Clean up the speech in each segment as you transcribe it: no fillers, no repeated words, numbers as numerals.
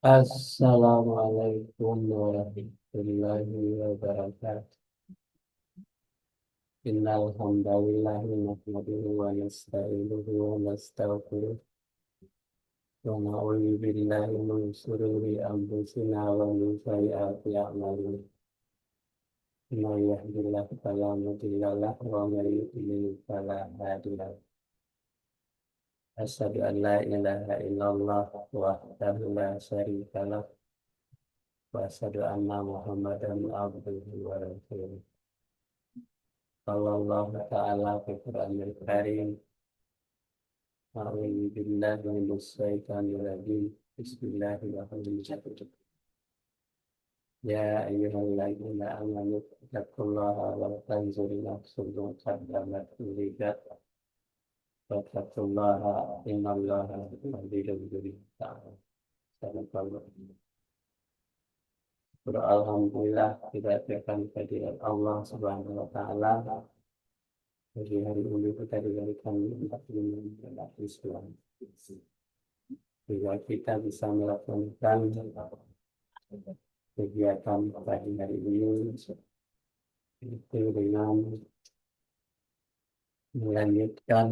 Assalamualaikum warahmatullahi wabarakatuh. Innal hamdalillah nahmaduhu wa nasta'inuhu wa nastaghfiruh wa na'udzu billahi min shururi anfusina wa min sayyiati a'malina. May yahdihillahu fala mudilla lahu wa may yudlil fala hadiya lahu. Asyhadu an la ilaha illallah wahdahu la syarika lahu wa asyhadu anna Muhammadan abduhu wa rasuluh. Sallallahu ta'ala fi Qur'anil Karim. A'udzu billahi minasy syaithanir rajim. Bismillahirrahmanirrahim. Ya ayyuhalladzina amanu taqullaha wa tanzur nafsum ma qaddamat lighad. Wattaqullaha innallaha khabirun bima ta'malun. Sadaqallahu. Alhamdulillah kita akan kehadirat Allah Subhanahu wa taala. Pagi hari ini kita diberikan nikmat iman Islam, sehingga kita bisa melakukan kegiatan pagi hari ini itu dengan melanjutkan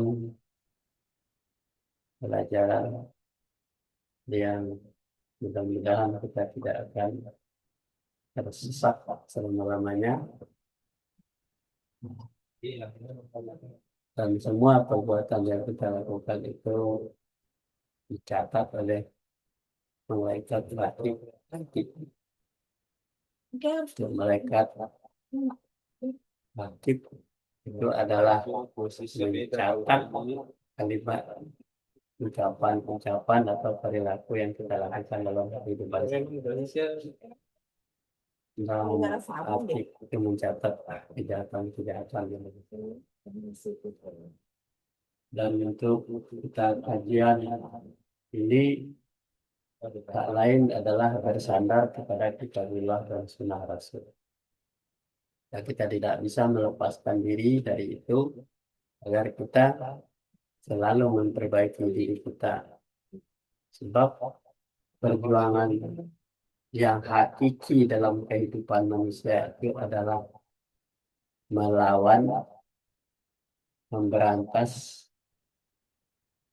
pelajaran yang mudah-mudahan kita tidak akan tersesat selama-lamanya, dan semua perbuatan yang kita lakukan itu dicatat oleh malaikat rakib. Malaikat rakib itu adalah mencatat kalimat ucapan atau perilaku yang kita lakukan dalam kehidupan. Dalam rakib itu mencatat kejahatan yang dan untuk kita kajian ini tak lain adalah bersandar kepada kitabullah dan sunnah Rasul. Dan kita tidak bisa melepaskan diri dari itu agar kita selalu memperbaiki diri kita. Sebab perjuangan yang hakiki dalam kehidupan manusia itu adalah melawan, memberantas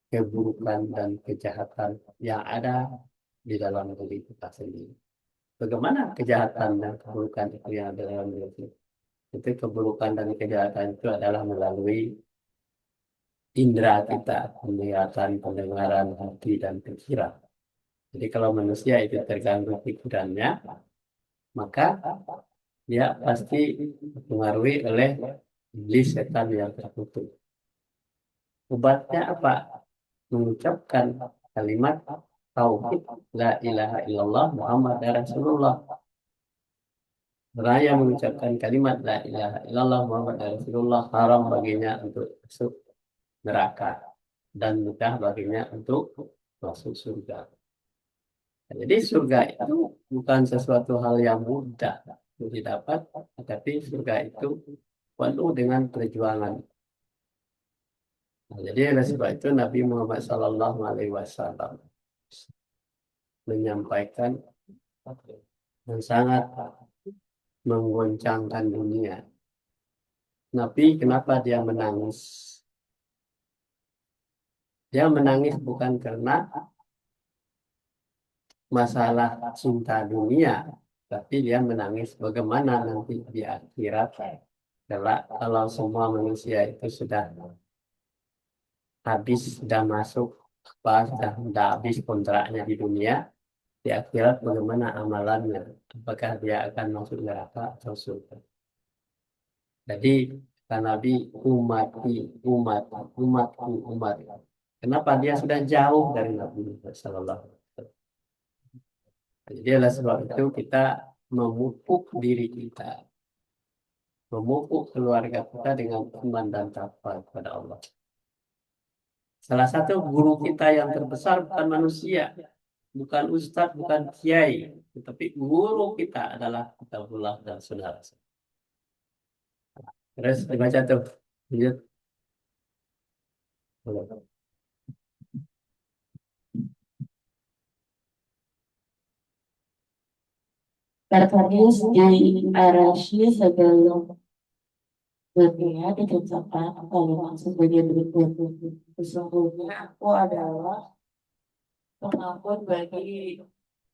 keburukan dan kejahatan yang ada di dalam diri kita sendiri. Bagaimana kejahatan dan keburukan itu yang ada dalam diri kita? Itu keburukan dan kejahatan itu adalah melalui indera kita, penglihatan, pendengaran, hati, dan pikiran. Jadi kalau manusia itu terganggu pikirannya, maka dia pasti dipengaruhi oleh iblis, setan yang terkutuk. Obatnya apa? Mengucapkan kalimat tauhid la ilaha illallah Muhammad Rasulullah. Raya mengucapkan kalimat la ilaha illallah Muhammad Rasulullah haram baginya untuk masuk neraka dan mudah baginya untuk masuk surga. Jadi surga itu bukan sesuatu hal yang mudah untuk didapat, tetapi surga itu penuh dengan perjuangan. Nah, jadi oleh sebab itu Nabi Muhammad SAW menyampaikan yang sangat menggoncangkan dunia. Nabi kenapa dia menangis? Dia menangis bukan karena masalah cinta dunia, tapi dia menangis bagaimana nanti di akhirat. Kalau semua manusia itu sudah habis, sudah masuk, sudah habis kontraknya di dunia, di akhirat bagaimana amalannya? Apakah dia akan masuk neraka atau surga? Jadi kata Nabi, umati, umat, umatku, umat. Kenapa dia sudah jauh dari Nabi Muhammad Sallallahu Alaihi Wasallam? Jadi oleh sebab itu kita memupuk diri kita, memupuk keluarga kita dengan iman dan takwa kepada Allah. Salah satu guru kita yang terbesar bukan manusia, bukan ustadz, bukan kiai, tetapi guru kita adalah kitabullah dan sunnah Rasul. Terus dibaca tuh, lanjut. Tertulis di arasi sebelum dunia ditentukan kalimat sebagai berikut. Sesungguhnya aku adalah pengampun bagi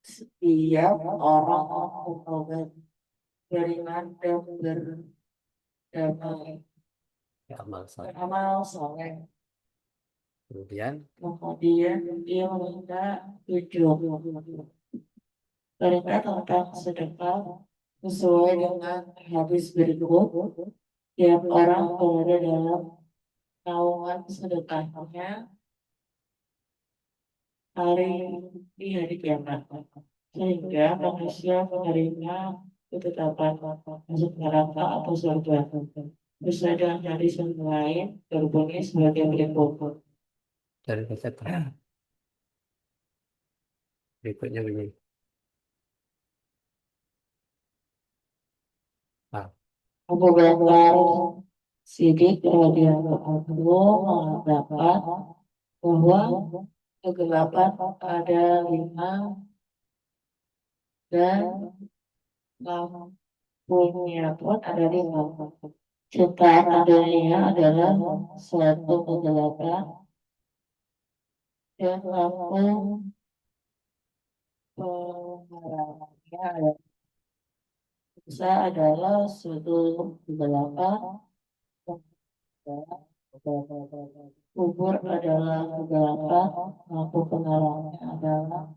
setiap orang bertobat, beriman dan berdamai, Ya, amal soleh. beramal soleh. Kemudian Kemudian dia meminta tujuh perintah tentang sedekah sesuai dengan hadis berikut. Tiap orang berada dalam naungan sedekahnya hari di hari kiamat, sehingga manusia menerima ketetapan masuk neraka atau surga. Sesuai dengan hadis yang lain berbunyi sebagai berikut. dari kata berikutnya begini. Ah, Abu Bakar Siddiq radhiyallahu anhu mengatakan bahwa kegelapan ada lima dan lampunya pun ada lima. Ciptaan dunia adalah suatu kegelapan dan lampu penerangannya adalah suatu kegelapan. Kubur adalah kegelapan, lampu penerangnya adalah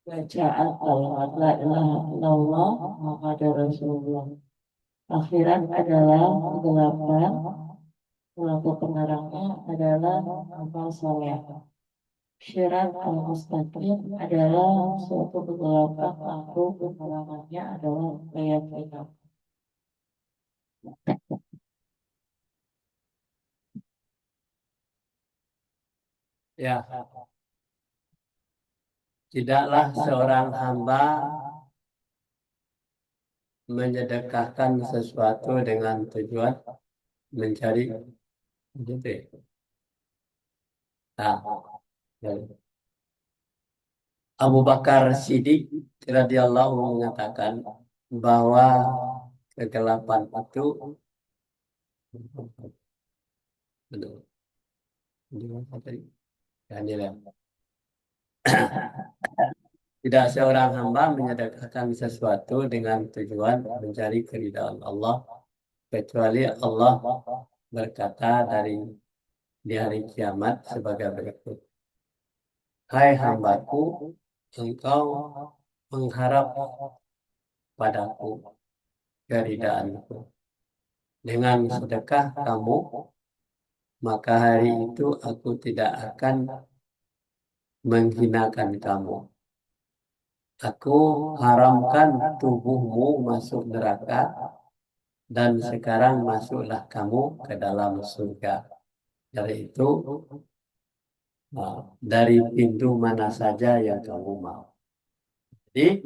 bacaan kalimat la ilaha illallah Muhammadur Rasulullah. Akhirat adalah kegelapan, lampu penerangnya adalah amal soleh. Syirat al-mustaqim adalah suatu kegelapan, lampu penerangannya adalah keyakinan. ya, tidaklah seorang hamba menyedekahkan sesuatu dengan tujuan mencari gitu ya. Nah, ya. Abu Bakar Siddiq radhiyallahu mengatakan bahwa kegelapan itu betul. Ya, ini lah. Tidak seorang hamba menyedekahkan sesuatu dengan tujuan mencari keridhaan Allah kecuali Allah berkata di hari kiamat sebagai berikut. Hai hambaku, engkau mengharap padaku keridaanku. Dengan sedekah kamu, maka hari itu aku tidak akan menghinakan kamu. Aku haramkan tubuhmu masuk neraka dan sekarang masuklah kamu ke dalam surga. Dari itu, dari pintu mana saja yang kamu mau. Jadi,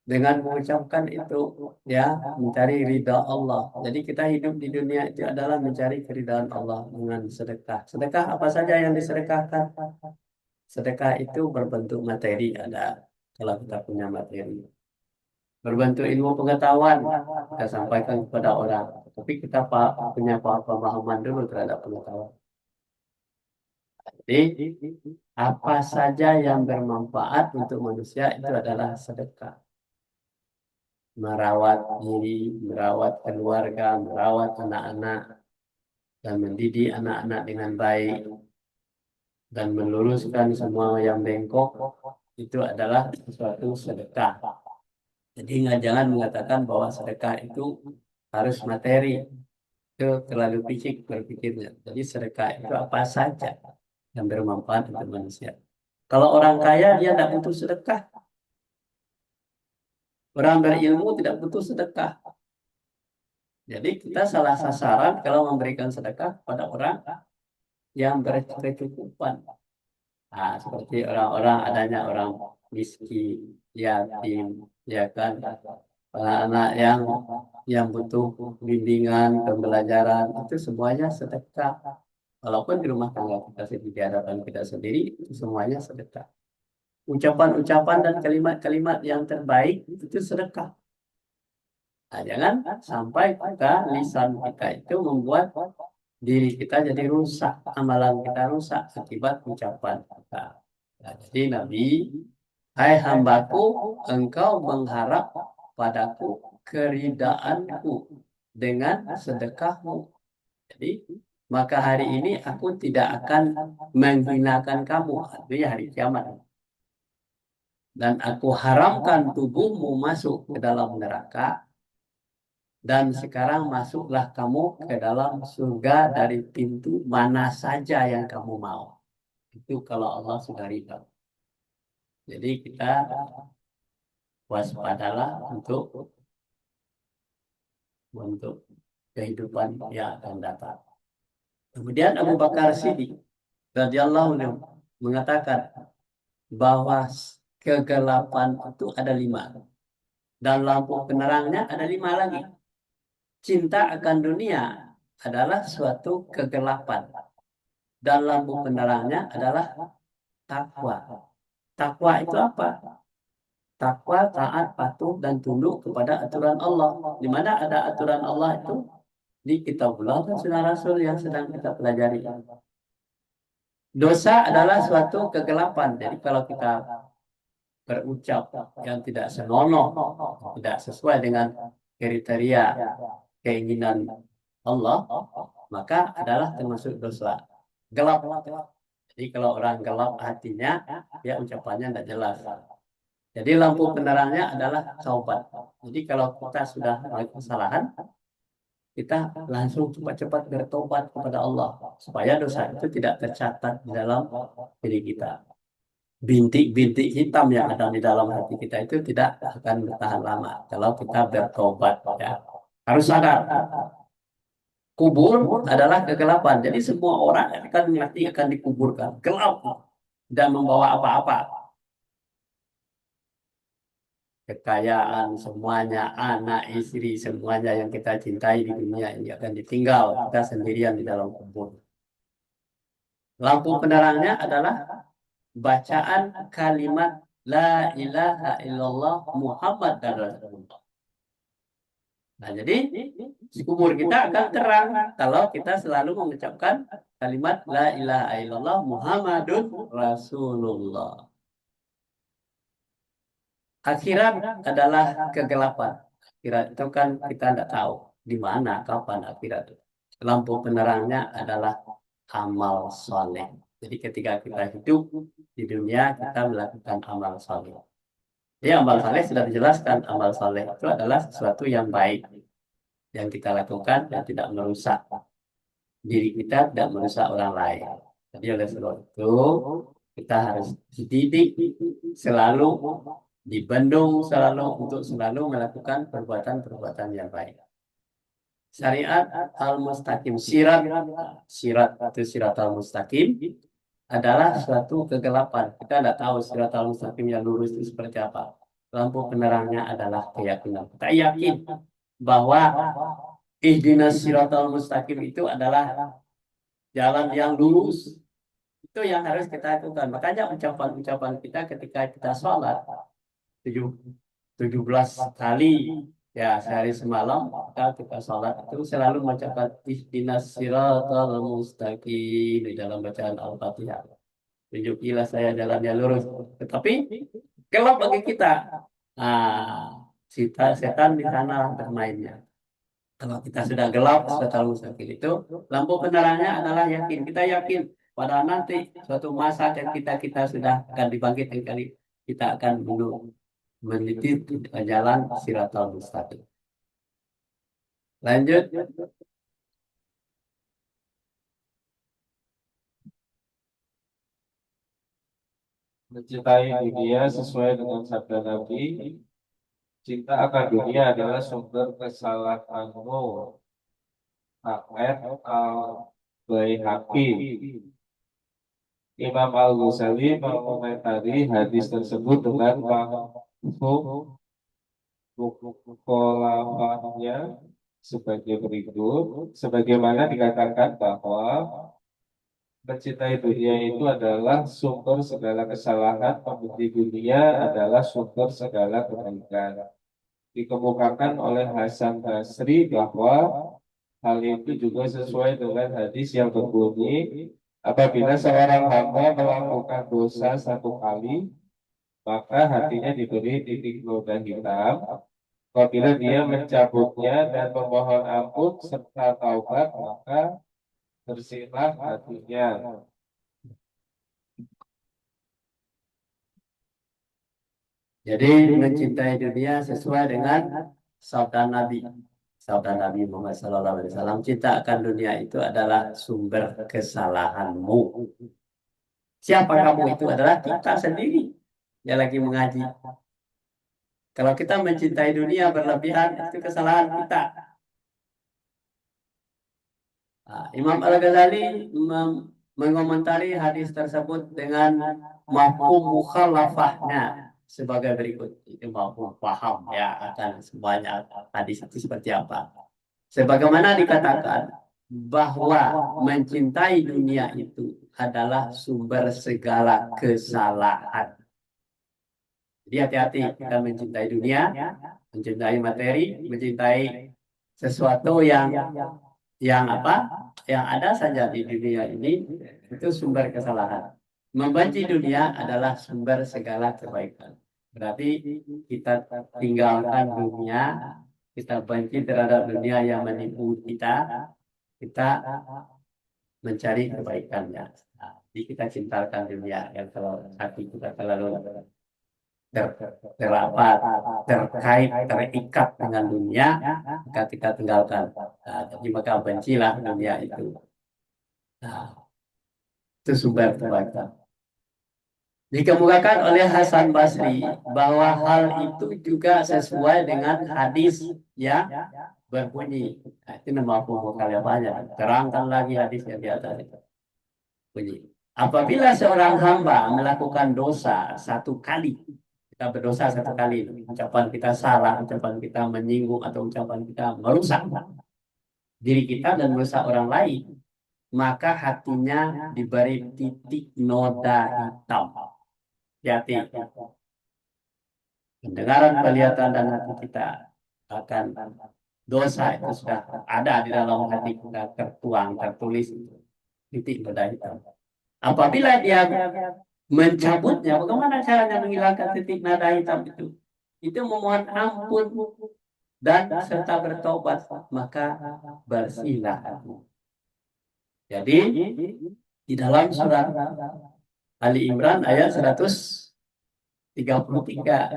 dengan mengucapkan itu, ya, mencari ridha Allah. Jadi kita hidup di dunia itu adalah mencari keridhaan Allah dengan sedekah. Sedekah apa saja yang disedekahkan? Sedekah itu berbentuk materi ada kalau kita punya materi. Berbentuk ilmu pengetahuan kita sampaikan kepada orang. Tapi kita punya pemahaman dulu terhadap pengetahuan. Jadi apa saja yang bermanfaat untuk manusia itu adalah sedekah. Merawat diri, merawat keluarga, merawat anak-anak, dan mendidik anak-anak dengan baik, dan meluruskan semua yang bengkok, itu adalah sesuatu sedekah. Jadi jangan mengatakan bahwa sedekah itu harus materi, itu terlalu fisik berpikirnya. Jadi sedekah itu apa saja yang bermanfaat untuk manusia. Kalau orang kaya dia tidak butuh sedekah, orang berilmu tidak butuh sedekah. Jadi kita salah sasaran kalau memberikan sedekah pada orang yang berkecukupan. Nah, seperti orang-orang adanya orang miskin, yatim, ya kan, anak-anak yang butuh bimbingan, pembelajaran itu semuanya sedekah. Walaupun di rumah tangga kita sendiri, di hadapan kita sendiri, itu semuanya sedekah. ucapan-ucapan dan kalimat-kalimat yang terbaik itu sedekah. Nah, jangan sampai kita lisan kita itu membuat diri kita jadi rusak, amalan kita rusak akibat ucapan kita. Nah, jadi Nabi, hai hambaku, engkau mengharap padaku keridaanku dengan sedekahmu. Jadi, maka hari ini aku tidak akan menghinakan kamu, artinya hari kiamat. Dan aku haramkan tubuhmu masuk ke dalam neraka, dan sekarang masuklah kamu ke dalam surga dari pintu mana saja yang kamu mau. Itu kalau Allah sudah ridha. Jadi kita waspadalah untuk kehidupan yang akan datang. Kemudian Abu Bakar Siddiq radhiyallahu anhu mengatakan bahwa kegelapan itu ada 5 dan lampu penerangnya ada 5 lagi. Cinta akan dunia adalah suatu kegelapan dan lampu penerangnya adalah takwa. Takwa itu apa? Takwa, taat, patuh, dan tunduk kepada aturan Allah. Di mana ada aturan Allah itu? Di kitabullah dan sunnah Rasul yang sedang kita pelajari. Dosa adalah suatu kegelapan. Jadi kalau kita berucap yang tidak senonoh, tidak sesuai dengan kriteria keinginan Allah, maka adalah termasuk dosa. Gelap. Jadi kalau orang gelap hatinya, ya ucapannya tidak jelas. Jadi lampu penerangnya adalah taubat. Jadi kalau kita sudah melakukan kesalahan, kita langsung cepat-cepat bertobat kepada Allah supaya dosa itu tidak tercatat di dalam diri kita. Bintik-bintik hitam yang ada di dalam hati kita itu tidak akan bertahan lama kalau kita bertobat. Ya. Harus sadar, kubur adalah kegelapan. Jadi semua orang akan mati akan dikuburkan. Gelap dan membawa apa-apa. Kekayaan semuanya, anak, istri, semuanya yang kita cintai di dunia ini akan ditinggal. Kita sendirian di dalam kubur. Lampu penerangnya adalah bacaan kalimat La ilaha illallah Muhammad dan Rasulullah. Nah, jadi di kubur kita akan terang kalau kita selalu mengucapkan kalimat La ilaha illallah Muhammadun Rasulullah. Akhirat adalah kegelapan. Akhirat itu kan kita tidak tahu di mana, kapan akhirat itu. Lampu penerangnya adalah amal soleh. Jadi ketika kita hidup di dunia, kita melakukan amal soleh. Jadi amal soleh sudah dijelaskan. Amal soleh itu adalah sesuatu yang baik. Yang kita lakukan dan tidak merusak diri kita, tidak merusak orang lain. Jadi oleh sebab itu, kita harus dididik selalu, dibendung selalu untuk selalu melakukan perbuatan-perbuatan yang baik. Syariat al-mustaqim, sirat itu sirat al-mustaqim adalah suatu kegelapan. Kita tidak tahu sirat al-mustaqim yang lurus itu seperti apa. Lampu penerangnya adalah keyakinan. Kita yakin bahwa ihdinas siratal mustaqim itu adalah jalan yang lurus. Itu yang harus kita lakukan. Makanya ucapan-ucapan kita ketika kita sholat 17 kali ya sehari semalam kita sholat itu selalu mengucapkan ihdinas siratal mustaqim di dalam bacaan Al-Fatihah. Tunjukilah saya jalan yang lurus. Tetapi gelap bagi kita. Nah, setan di sana bermainnya. Kalau kita sudah gelap, sudah terlalu sakit itu, lampu penerangnya adalah yakin. Kita yakin pada nanti suatu masa yang kita sudah akan dibangkitkan kali kita akan meniti jalan Siratal Mustaqim. Lanjut. Mencintai dunia sesuai dengan sabda Nabi, cinta akan dunia adalah sumber kesalahanmu. Ahmad al-Baihaqi. Imam Al-Ghazali mengomentari hadis tersebut dengan mafhum mukhalafahnya sebagai berikut, sebagaimana dikatakan bahwa mencintai dunia itu adalah sumber segala kesalahan, membenci dunia adalah sumber segala kebaikan. Dikemukakan oleh Hasan Basri bahwa hal itu juga sesuai dengan hadis yang berbunyi, apabila seorang hamba melakukan dosa satu kali, maka hatinya diberi titik noda hitam. Apabila dia mencabutnya dan memohon ampun serta taubat, maka bersihlah hatinya. Jadi mencintai dunia sesuai dengan sabda Nabi. Sabda Nabi Muhammad SAW, cinta akan dunia itu adalah sumber kesalahanmu. Siapa kamu itu adalah kita sendiri yang lagi mengaji. Kalau kita mencintai dunia berlebihan, itu kesalahan kita. Nah, Imam Al-Ghazali mengomentari hadis tersebut dengan mafhum mukhalafahnya sebagai berikut. Itu mafhum paham ya akan semuanya hadis itu seperti apa. Sebagaimana dikatakan bahwa mencintai dunia itu adalah sumber segala kesalahan. Jadi hati-hati kita mencintai dunia, mencintai materi, mencintai sesuatu yang apa? Yang ada saja di dunia ini itu sumber kesalahan. Membenci dunia adalah sumber segala kebaikan. Berarti kita tinggalkan dunia, kita benci terhadap dunia yang menipu kita, kita mencari kebaikannya. Nah, jadi kita cintakan dunia yang kalau hati kita terlalu terapat, terkait, terikat dengan dunia, maka kita tinggalkan. Nah, jadi maka bencilah dunia itu. Nah, itu sumber kebaikan. Dikemukakan oleh Hasan Basri bahwa hal itu juga sesuai dengan hadis yang berbunyi. Nah, itu nama kalian banyak. Terangkan lagi hadis yang di atas itu. Bunyi. Apabila seorang hamba melakukan dosa satu kali, kita berdosa satu kali, ucapan kita salah, ucapan kita menyinggung, atau ucapan kita merusak diri kita dan merusak orang lain, maka hatinya diberi titik noda hitam. Hati. Pendengaran, penglihatan, dan hati kita akan dosa itu sudah ada di dalam hati kita, tertuang, tertulis titik noda hitam. Apabila dia mencabutnya, bagaimana caranya menghilangkan titik nada hitam itu? Itu memohon ampun dan serta bertobat, maka bersihlah hati. Jadi di dalam surat Ali Imran ayat 133,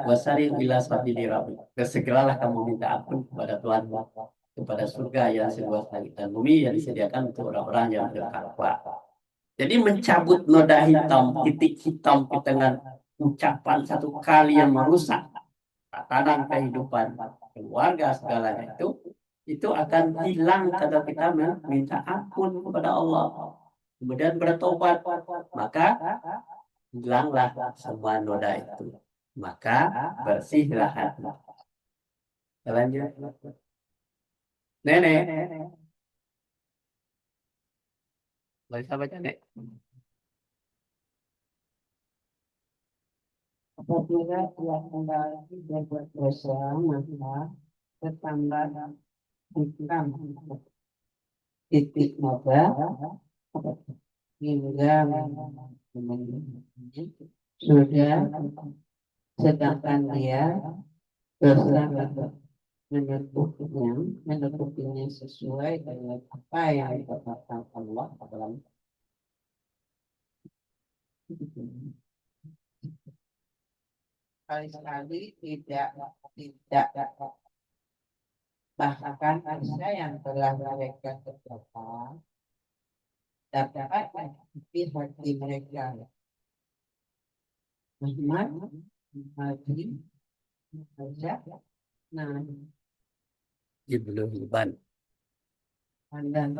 wasari ila sabili rabbi, bersegeralah kamu minta ampun kepada Tuhan, kepada surga yang seluas langit dan bumi yang disediakan untuk orang-orang yang bertakwa. Jadi mencabut noda hitam, titik hitam di tengah ucapan satu kali yang merusak tatanan kehidupan keluarga segalanya itu akan hilang kalau kita minta ampun kepada Allah, kemudian bertobat, maka hilanglah semua noda itu, maka bersihlah hati. Lanjut, nenek, bisa baca nek. Apabila ia kembali berbuat dosa, maka bertambah hitam titik noda hingga sudah, sedangkan dia dosa menutupinya sesuai dengan apa yang dikatakan Allah dalam sekali-sekali tidak bahkan dosa yang telah mereka kerjakan dapat menyakiti hati mereka. Muhammad Haji Hajar nah Ibnu Hibban. dan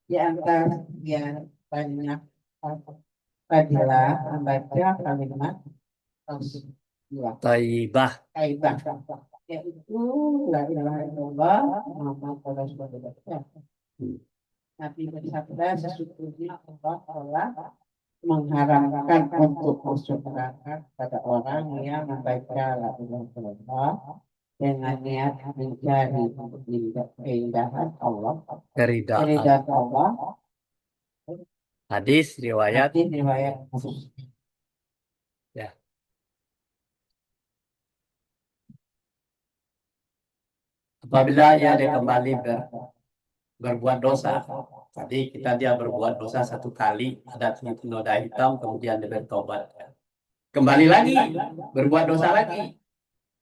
di antara sekian banyak fadilah membaca kalimat Taibah. Taibah yaitu la ilaha illallah Muhammad Rasulullah. Nabi bersabda, sesungguhnya Allah telah mengharamkan untuk masuk neraka pada orang yang membaca la ilaha illallah dengan niat mencari keindahan Allah, Keridaan. keridhaan Allah. Hadis riwayat Hadis riwayat Muslim. ya. Apabila dia kembali berbuat dosa. Tadi dia berbuat dosa satu kali, ada titik noda hitam, kemudian dia bertobat. Kembali lagi, berbuat dosa lagi.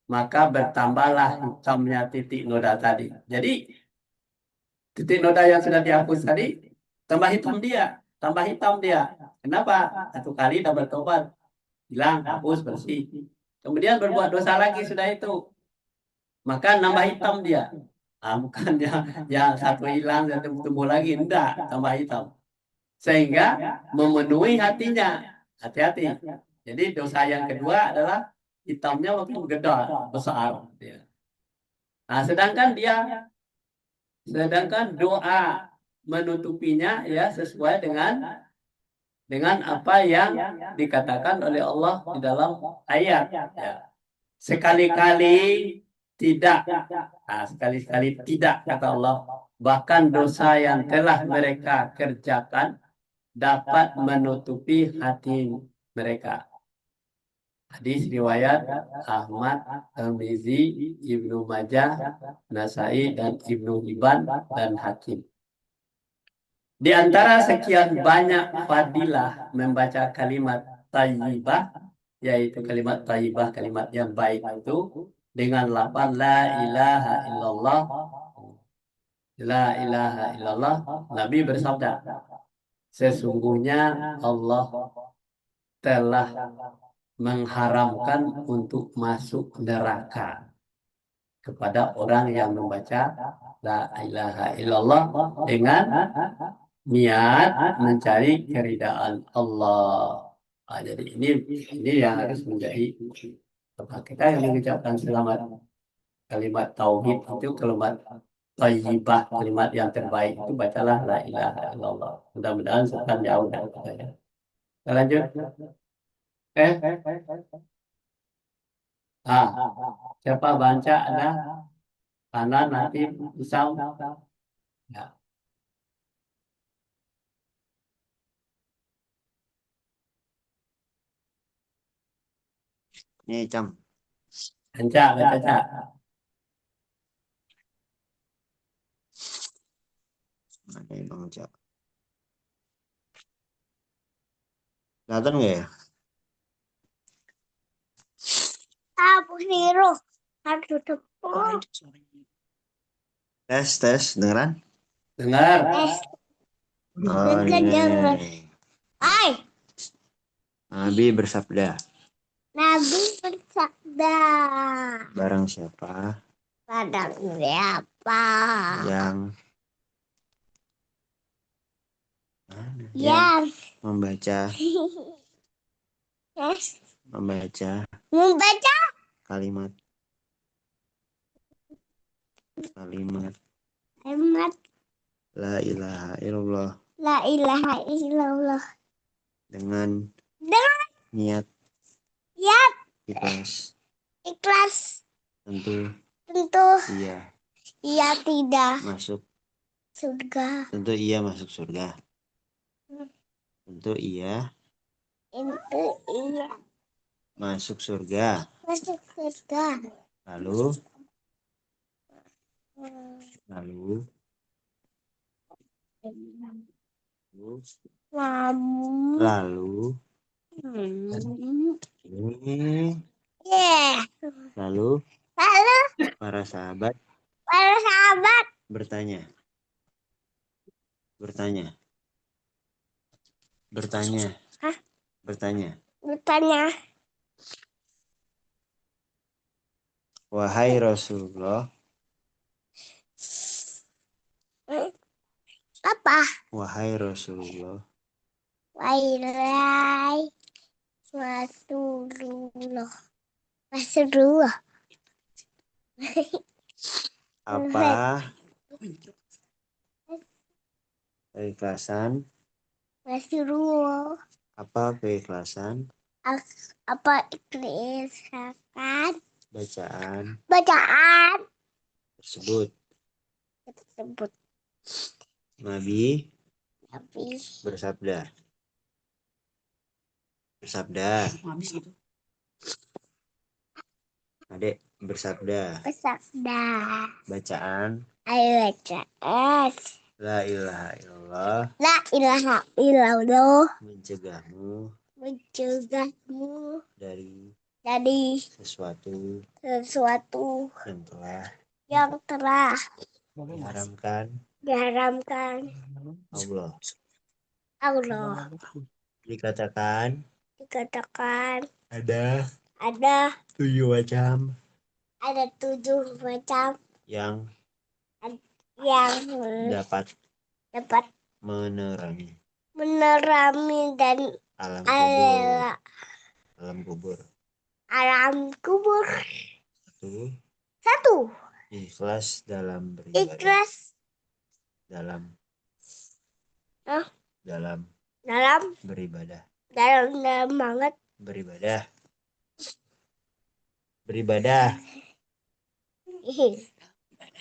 Maka bertambahlah hitamnya titik noda tadi. Jadi, titik noda yang sudah dihapus tadi, tambah hitam dia. Tambah hitam dia. Kenapa? Satu kali dia bertobat. Hilang, hapus, bersih. Kemudian berbuat dosa lagi sudah itu. Maka nambah hitam dia. Bukan yang satu hilang dan tumbuh lagi, enggak, tambah hitam. Sehingga memenuhi hatinya. Hati-hati. Jadi dosa yang kedua adalah hitamnya waktu gede, besar. Nah, sedangkan doa menutupinya ya sesuai dengan apa yang dikatakan oleh Allah di dalam ayat. Ya. Sekali-kali tidak. Nah, sekali-kali tidak kata Allah. Bahkan dosa yang telah mereka kerjakan dapat menutupi hati mereka. Hadis riwayat Ahmad, Tirmizi, Ibnu Majah, Nasai dan Ibnu Hibban dan Hakim. Di antara sekian banyak fadilah membaca kalimat thayyibah, yaitu kalimat thayyibah, kalimat yang baik itu dengan lafaz la ilaha illallah. La ilaha illallah. Nabi bersabda, sesungguhnya Allah telah mengharamkan untuk masuk neraka kepada orang yang membaca la ilaha illallah dengan niat mencari keridaan Allah. Jadi ini yang harus menjadi kita yang mengucapkan selamat kalimat tauhid itu kalimat thayyibah, kalimat yang terbaik itu bacalah la ilaha illallah. Mudah-mudahan setan jauh dari kita ya. Kita lanjut. Ah, siapa baca ada kanan nanti pisau. Ya. Nih, Cam. Baca, baca. Ada yang Bang Cak. Kelihatan nggak ya? Aku Hero harus tepuk. Tes, dengeran? Dengar. Oh, Dengar. ini. Hai, Nabi bersabda, Nabi bersabda. barang siapa Padang siapa? yang Yang membaca Yes. membaca Membaca kalimat kalimat la ilaha illallah la ilaha illallah dengan dengan niat niat ikhlas, tentu ia tidak masuk surga. tentu ia masuk surga. Tentu ia Itu iya masuk surga. masuk surga. Lalu lalu lalu Yeah. lalu Lalu para sahabat para sahabat bertanya Hah? bertanya, bertanya, wahai Rasulullah, apa? wahai Rasulullah, Wahai Rasulullah. Rasulullah. apa Keikhlasan. Rasulullah. Apa keikhlasan? Apa ikhlasan Bacaan bacaan tersebut. tersebut. Nabi Tapi bersabda. Adek bersabda. bersabda. Bacaan Ayo bacaan. la ilaha illallah La ilaha illallah mencegahmu mencegahmu dari dari sesuatu sesuatu yang telah yang telah diharamkan diharamkan Allah. Allah. Dikatakan Dikatakan ada ada 7 macam ada 7 macam yang yang dapat dapat menerangi menerami dan alam kubur. alam kubur. Itu 1. ikhlas dalam beribadah. Ikhlas Dalam Hah? dalam dalam beribadah. banget Beribadah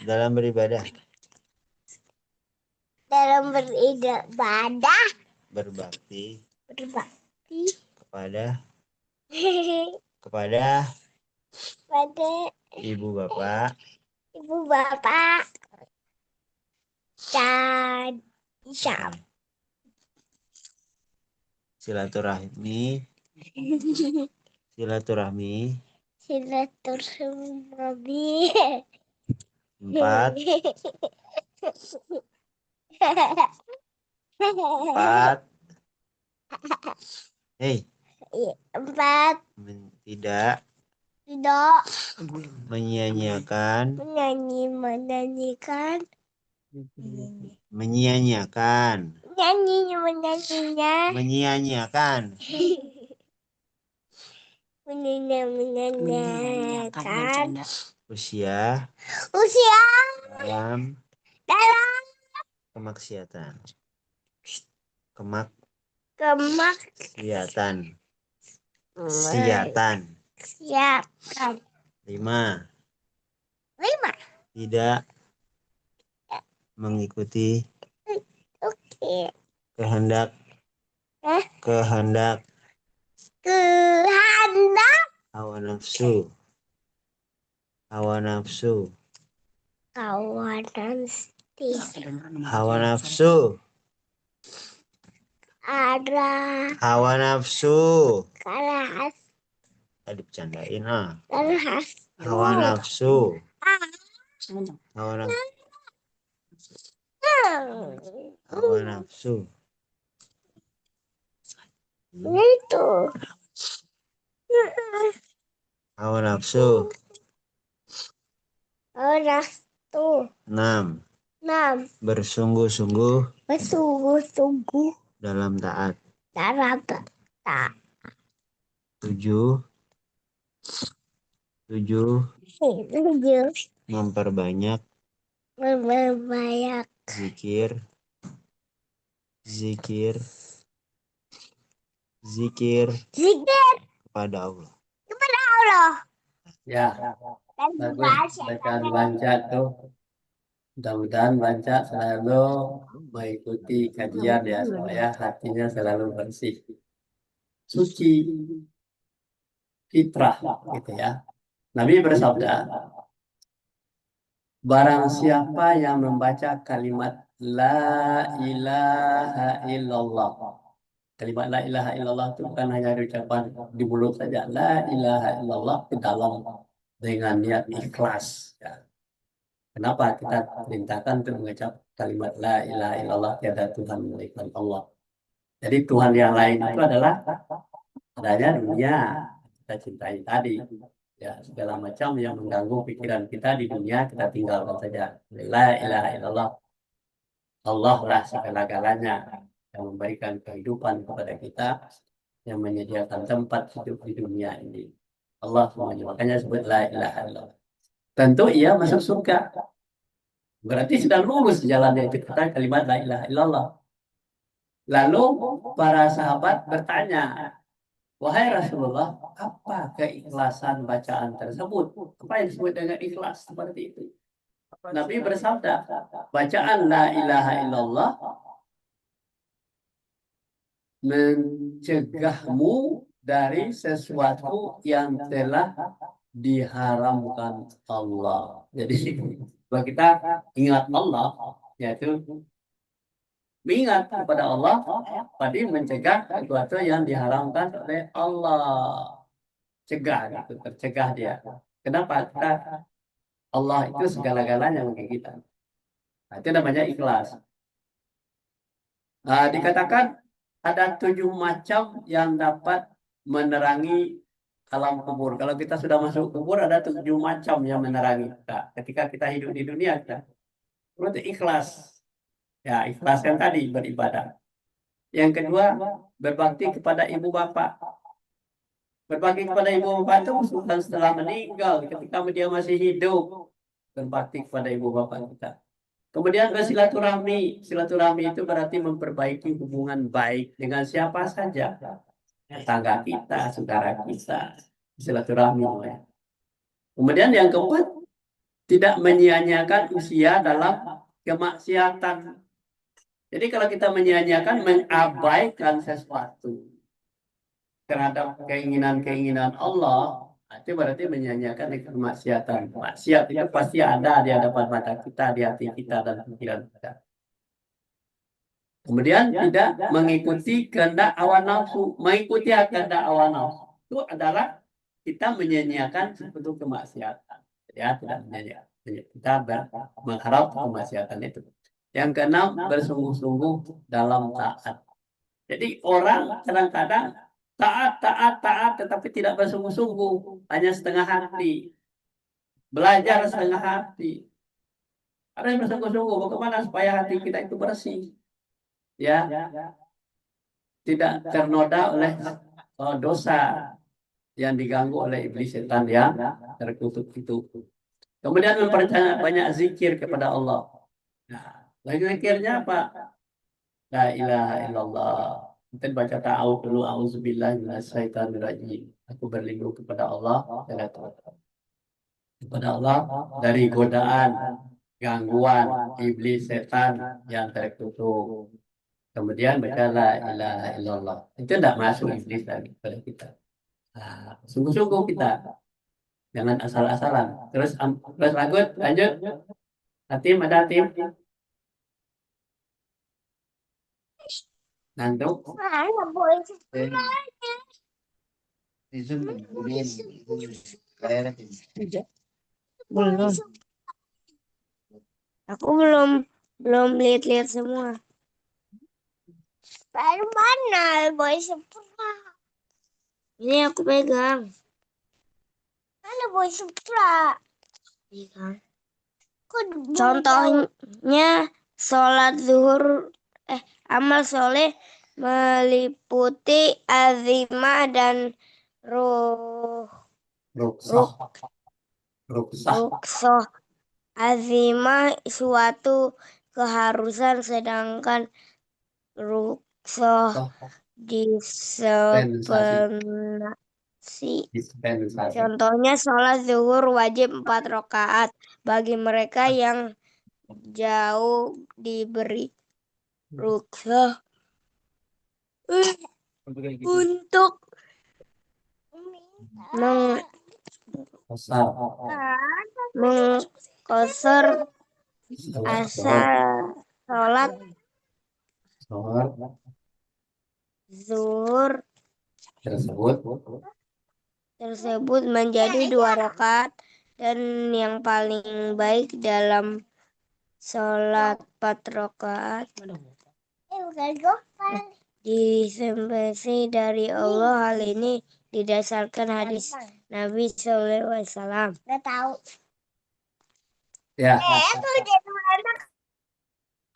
dalam beribadah. dalam beribadah Berbakti berbakti kepada pada ibu bapak ibu bapak dan Isya. silaturahmi Silaturahmi 4 hei 4. tidak Tidak menyanyiakan menyanyikan menyanyiakan menyanyikan menyanyikan usia dalam dalam kemaksiatan kemaksiatan. siatan. Siapkan 5 5. tidak mengikuti Oke. kehendak Kehendak hawa nafsu kawan hawa nafsu ada hawa nafsu kalas tadi bercandain kalas hawa nafsu hawa nafsu itu hawa nafsu orang tuh 6 6 bersungguh-sungguh bersungguh-sungguh dalam taat. dalam tak 7 memperbanyak memperbanyak zikir kepada Allah. Ya, bagus. Bacaan Banca tuh. Mudah-mudahan Banca selalu mengikuti kajian ya, supaya hatinya selalu bersih, suci, fitrah, gitu ya. Nabi bersabda, barang siapa yang membaca kalimat La ilaha illallah. Kalimat La ilaha illallah itu bukan hanya ucapan di mulut saja. La ilaha illallah ke dalam dengan niat ikhlas. Ya. Kenapa kita perintahkan untuk mengucap kalimat La ilaha illallah, tiada Tuhan melainkan Allah. Jadi Tuhan yang lain itu adalah adanya dunia kita cintai tadi. Ya, segala macam yang mengganggu pikiran kita di dunia kita tinggalkan saja. La ilaha illallah. Allah lah segala-galanya yang memberikan kehidupan kepada kita, yang menyediakan tempat hidup di dunia ini. Allah semuanya. Makanya sebut la ilaha illallah. Tentu ia masuk surga. Berarti sudah lurus jalannya itu kata kalimat la ilaha illallah. Lalu para sahabat bertanya, wahai Rasulullah, apa keikhlasan bacaan tersebut? Apa yang disebut dengan ikhlas seperti itu? Nabi bersabda, bacaan la ilaha illallah mencegahmu dari sesuatu yang telah diharamkan Allah. Jadi kalau kita ingat Allah, yaitu mengingat kepada Allah, tadi mencegah sesuatu yang diharamkan oleh Allah. Cegah gitu, tercegah dia. Kenapa? Kita Allah itu segala-galanya bagi kita. Nah, itu namanya ikhlas. Nah, dikatakan ada 7 macam yang dapat menerangi alam kubur. Kalau kita sudah masuk kubur, ada 7 macam yang menerangi kita. Ketika kita hidup di dunia, kita perlu ikhlas. Ya, ikhlas yang tadi beribadah. Yang kedua, berbakti kepada ibu bapak. Berbakti kepada ibu bapak itu bukan setelah meninggal, ketika dia masih hidup. Berbakti kepada ibu bapak kita. Kemudian bersilaturahmi. Silaturahmi itu berarti memperbaiki hubungan baik dengan siapa saja. Tetangga kita, saudara kita. Silaturahmi. Ya. Kemudian yang keempat, tidak menyia-nyiakan usia dalam kemaksiatan. Jadi kalau kita menyia-nyiakan, mengabaikan sesuatu terhadap keinginan-keinginan Allah, itu berarti menyia-nyiakan kemaksiatan. Maksiat itu pasti ada di hadapan mata kita, di hati kita, dan pikiran kita. Kemudian tidak mengikuti kehendak hawa nafsu. Mengikuti kehendak hawa nafsu itu adalah kita menyia-nyiakan sesuatu kemaksiatan. Ya, tidak menyia-nyiakan. Kita mengharap kemaksiatan itu. Yang keenam, bersungguh-sungguh dalam taat. Jadi orang kadang-kadang taat, tetapi tidak bersungguh-sungguh, hanya setengah hati. Belajar setengah hati. Ada yang bersungguh-sungguh, bagaimana supaya hati kita itu bersih. Ya, tidak ternoda oleh dosa yang diganggu oleh iblis setan yang terkutuk itu. Kemudian memperbanyak banyak zikir kepada Allah. Nah, lagi zikirnya apa? La ilaha illallah. Kita baca ta'awud dulu, auzubillahi minasyaitonirrajim. Aku berlindung kepada Allah dari godaan, gangguan iblis setan yang terkutuk. Kemudian baca la ilaha illallah. Itu tidak masuk iblis lagi pada kita. Nah, sungguh-sungguh kita, jangan asal-asalan. Terus lanjut. Hatim, ada tim ngantuk. Mana boy? Itu kayak Belum. Aku belum lihat-lihat semua. Baru mana boy sepura? Ini aku pegang. Mana boy sepura? Pegang. Contohnya sholat zuhur, amal soleh meliputi azimah dan Ruksah. ruksoh. Azimah suatu keharusan, sedangkan ruksoh dispensasi. Contohnya sholat zuhur wajib 4 rakaat bagi mereka yang jauh diberi ruksoh untuk mengkosor asal sholat zuhur tersebut menjadi 2 rakaat, dan yang paling baik dalam sholat 4 rakaat dispensasi dari Allah. Hal ini didasarkan hadis Nabi SAW. Ya.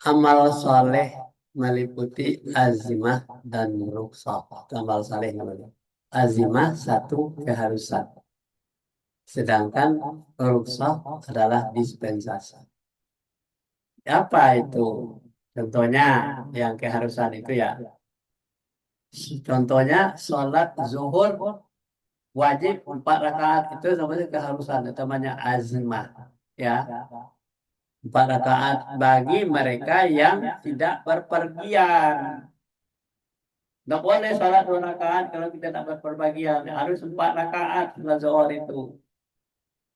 Amal soleh meliputi azimah dan ruksah. Amal soleh namanya. Azimah satu keharusan. Sedangkan ruksah adalah dispensasi. Apa itu Contohnya yang keharusan itu ya. Contohnya sholat zuhur wajib 4 rakaat itu namanya keharusan, itu namanya azmah. Ya, 4 rakaat bagi mereka yang tidak berpergian. Nggak boleh sholat 2 rakaat kalau kita tidak berpergian. Harus 4 rakaat sholat zuhur itu.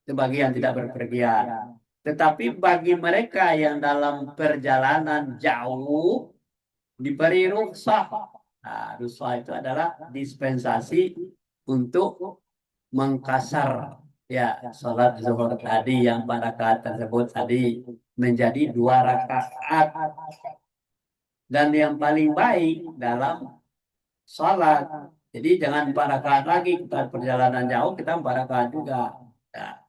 Itu bagi yang tidak berpergian. Tetapi bagi mereka yang dalam perjalanan jauh diberi rukhsah. Nah, rukhsah itu adalah dispensasi untuk mengkasar ya sholat zuhur tadi yang 4 rakaat tersebut tadi menjadi 2 rakaat. Dan yang paling baik dalam sholat, jadi jangan 4 rakaat lagi, kita perjalanan jauh kita 4 rakaat juga. Ya,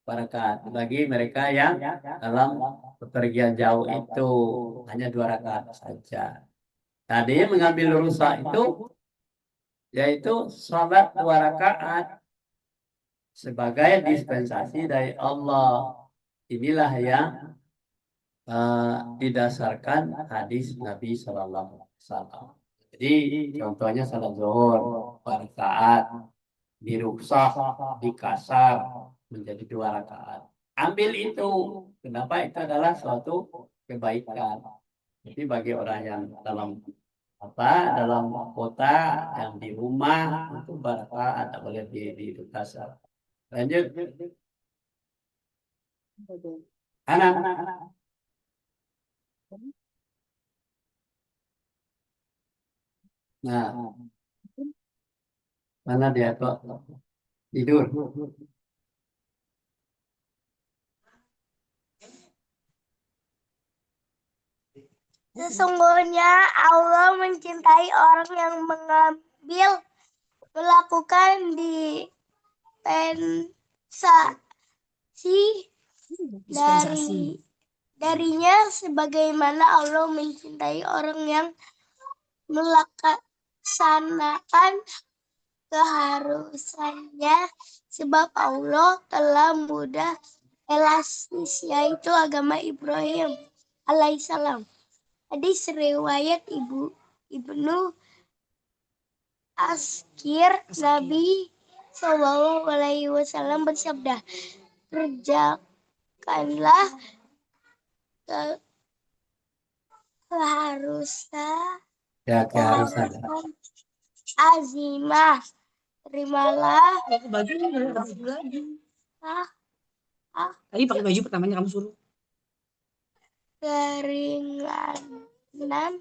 4 rakaat bagi mereka yang dalam bepergian jauh itu hanya 2 rakaat saja. Tadi mengambil rusak itu yaitu sholat 2 rakaat sebagai dispensasi dari Allah. Inilah yang didasarkan hadis Nabi Shallallahu Alaihi Wasallam. Jadi contohnya salat zuhur 4 rakaat diruksah, dikasar menjadi 2 rakaat. Ambil itu. Kenapa itu adalah suatu kebaikan. Jadi bagi orang yang dalam kota yang di rumah itu 4 rakaat tak boleh dikasar. Lanjut. Anak. Nah, mana dia kok tidur? Sesungguhnya Allah mencintai orang yang melakukan dispensasi darinya sebagaimana Allah mencintai orang yang melaksanakan keharusannya, sebab Allah telah mudah elastis, yaitu agama Ibrahim alaihissalam. Hadis riwayat Ibnu Askir, Nabi Shallallahu Alaihi Wasallam bersabda, kerjakanlah keharusan azimah, terimalah Baju tadi pakai baju pertamanya kamu suruh keringanan